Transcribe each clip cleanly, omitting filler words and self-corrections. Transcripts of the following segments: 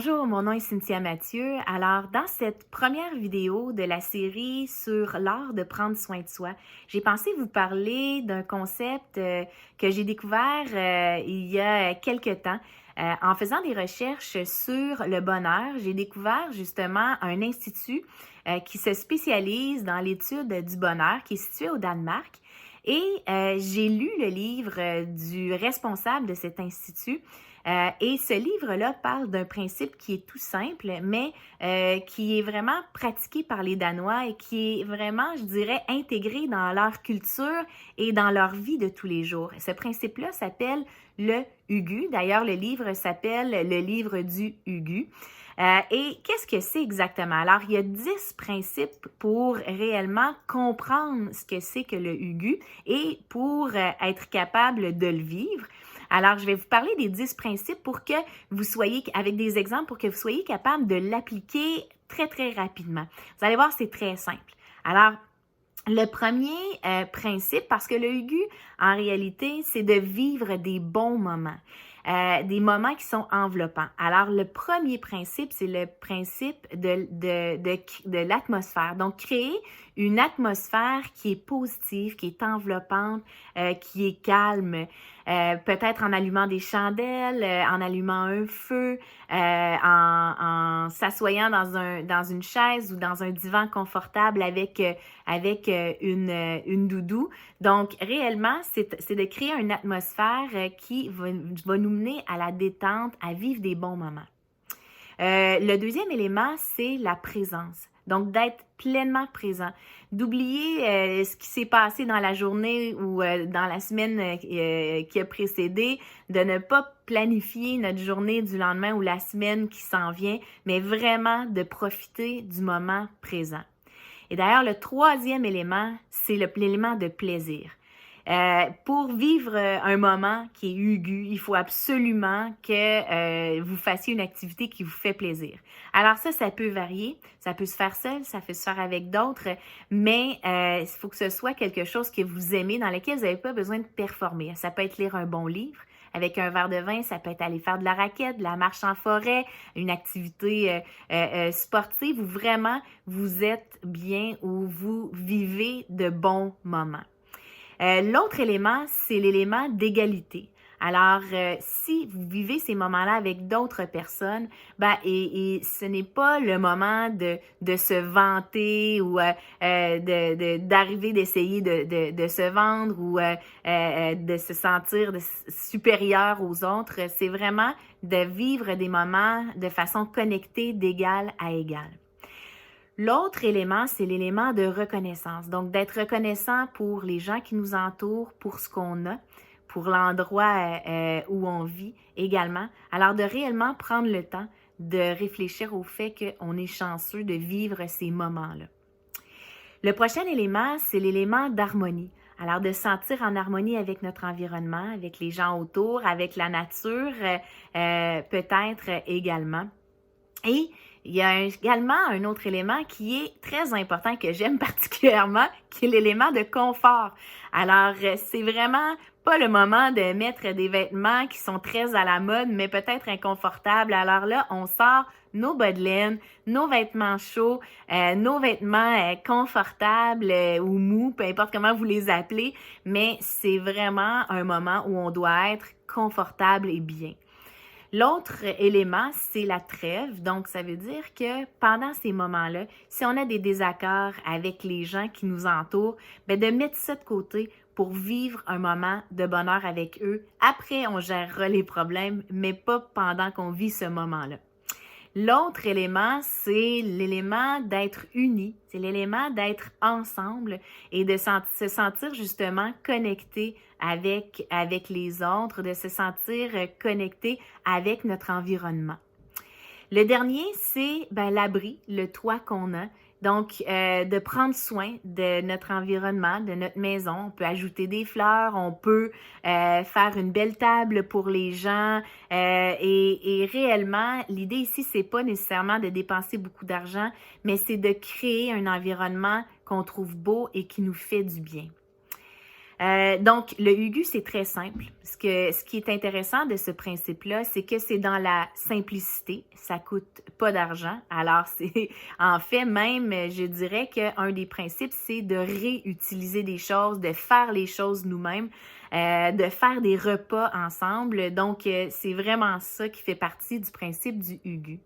Bonjour, mon nom est Cynthia Mathieu. Alors, dans cette première vidéo de la série sur l'art de prendre soin de soi, j'ai pensé vous parler d'un concept que j'ai découvert il y a quelque temps. En faisant des recherches sur le bonheur, j'ai découvert justement un institut qui se spécialise dans l'étude du bonheur, qui est situé au Danemark. Et j'ai lu le livre du responsable de cet institut. Et ce livre-là parle d'un principe qui est tout simple, mais qui est vraiment pratiqué par les Danois et qui est vraiment, je dirais, intégré dans leur culture et dans leur vie de tous les jours. Ce principe-là s'appelle le Hugu. D'ailleurs, le livre s'appelle le livre du Hugu. Et qu'est-ce que c'est exactement? Alors, il y a 10 principes pour réellement comprendre ce que c'est que le Hugu et pour être capable de le vivre. Alors, je vais vous parler des 10 principes pour que vous soyez, avec des exemples, pour que vous soyez capable de l'appliquer très, très rapidement. Vous allez voir, c'est très simple. Alors, le premier principe, parce que le Hugu, en réalité, c'est de vivre des bons moments. Des moments qui sont enveloppants. Alors, le premier principe, c'est le principe de l'atmosphère. Donc, créer une atmosphère qui est positive, qui est enveloppante, qui est calme. Peut-être en allumant des chandelles, en allumant un feu, en s'assoyant dans une chaise ou dans un divan confortable avec une doudou. Donc, réellement, c'est de créer une atmosphère qui va nous mener à la détente, à vivre des bons moments. Le deuxième élément, c'est la présence. Donc, d'être pleinement présent, d'oublier ce qui s'est passé dans la journée ou dans la semaine qui a précédé, de ne pas planifier notre journée du lendemain ou la semaine qui s'en vient, mais vraiment de profiter du moment présent. Et d'ailleurs, le troisième élément, c'est l'élément de plaisir. Pour vivre un moment qui est Hugu, il faut absolument que vous fassiez une activité qui vous fait plaisir. Alors ça peut varier, ça peut se faire seul, ça peut se faire avec d'autres, mais il faut que ce soit quelque chose que vous aimez, dans lequel vous n'avez pas besoin de performer. Ça peut être lire un bon livre, avec un verre de vin, ça peut être aller faire de la raquette, de la marche en forêt, une activité sportive où vraiment vous êtes bien, où vous vivez de bons moments. L'autre élément, c'est l'élément d'égalité. Alors, si vous vivez ces moments-là avec d'autres personnes, et ce n'est pas le moment de se vanter ou d'arriver d'essayer de se vendre ou de se sentir supérieur aux autres. C'est vraiment de vivre des moments de façon connectée d'égal à égal. L'autre élément, c'est l'élément de reconnaissance. Donc, d'être reconnaissant pour les gens qui nous entourent, pour ce qu'on a, pour l'endroit où on vit également. Alors, de réellement prendre le temps de réfléchir au fait qu'on est chanceux de vivre ces moments-là. Le prochain élément, c'est l'élément d'harmonie. Alors, de se sentir en harmonie avec notre environnement, avec les gens autour, avec la nature, peut-être également. Et il y a également un autre élément qui est très important, que j'aime particulièrement, qui est l'élément de confort. Alors, c'est vraiment pas le moment de mettre des vêtements qui sont très à la mode, mais peut-être inconfortables. Alors là, on sort nos bas de laine, nos vêtements chauds, nos vêtements confortables ou mous, peu importe comment vous les appelez, mais c'est vraiment un moment où on doit être confortable et bien. L'autre élément, c'est la trêve. Donc, ça veut dire que pendant ces moments-là, si on a des désaccords avec les gens qui nous entourent, de mettre ça de côté pour vivre un moment de bonheur avec eux. Après, on gérera les problèmes, mais pas pendant qu'on vit ce moment-là. L'autre élément, c'est l'élément d'être unis, c'est l'élément d'être ensemble et de se sentir justement connecté avec les autres, de se sentir connecté avec notre environnement. Le dernier, c'est l'abri, le toit qu'on a. Donc, de prendre soin de notre environnement, de notre maison. On peut ajouter des fleurs, on peut faire une belle table pour les gens. Et réellement, l'idée ici, c'est pas nécessairement de dépenser beaucoup d'argent, mais c'est de créer un environnement qu'on trouve beau et qui nous fait du bien. Donc, le Hugu, c'est très simple. Ce qui est intéressant de ce principe-là, c'est que c'est dans la simplicité. Ça coûte pas d'argent. Alors, c'est en fait même, je dirais qu'un des principes, c'est de réutiliser des choses, de faire les choses nous-mêmes, de faire des repas ensemble. Donc, c'est vraiment ça qui fait partie du principe du Hugu.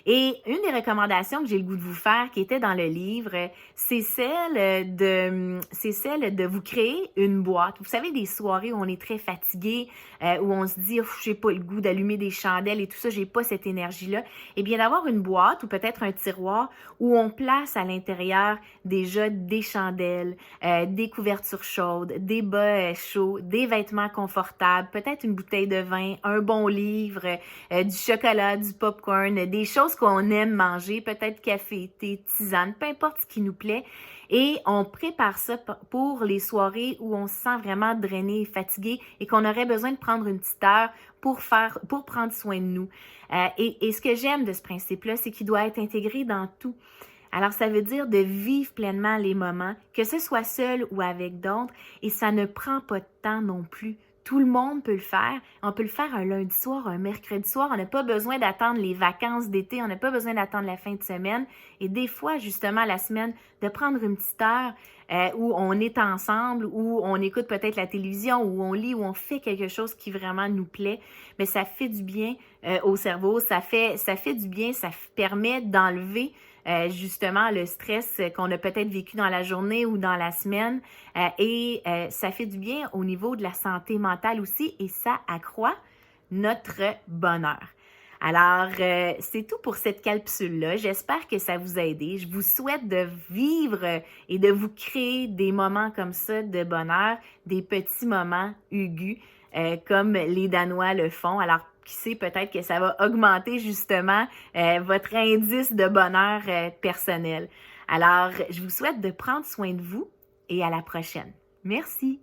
Et une des recommandations que j'ai le goût de vous faire, qui était dans le livre, c'est celle de vous créer une boîte. Vous savez, des soirées où on est très fatigué, où on se dit, j'ai pas le goût d'allumer des chandelles et tout ça, j'ai pas cette énergie-là. Eh bien, d'avoir une boîte ou peut-être un tiroir où on place à l'intérieur déjà des chandelles, des couvertures chaudes, des bas chauds, des vêtements confortables, peut-être une bouteille de vin, un bon livre, du chocolat, du popcorn, des choses qu'on aime manger, peut-être café, thé, tisane, peu importe ce qui nous plaît. Et on prépare ça pour les soirées où on se sent vraiment drainé et fatigué et qu'on aurait besoin de prendre une petite heure pour prendre soin de nous. Et ce que j'aime de ce principe-là, c'est qu'il doit être intégré dans tout. Alors, ça veut dire de vivre pleinement les moments, que ce soit seul ou avec d'autres, et ça ne prend pas de temps non plus. Tout le monde peut le faire. On peut le faire un lundi soir, un mercredi soir. On n'a pas besoin d'attendre les vacances d'été. On n'a pas besoin d'attendre la fin de semaine. Et des fois, justement, la semaine, de prendre une petite heure où on est ensemble, où on écoute peut-être la télévision, où on lit, où on fait quelque chose qui vraiment nous plaît. Mais ça fait du bien au cerveau. Ça fait du bien. Ça permet d'enlever justement le stress qu'on a peut-être vécu dans la journée ou dans la semaine et ça fait du bien au niveau de la santé mentale aussi et ça accroît notre bonheur. Alors, c'est tout pour cette capsule-là. J'espère que ça vous a aidé. Je vous souhaite de vivre et de vous créer des moments comme ça de bonheur, des petits moments Hugu, comme les Danois le font. Alors, qui sait, peut-être que ça va augmenter justement votre indice de bonheur personnel. Alors, je vous souhaite de prendre soin de vous et à la prochaine. Merci.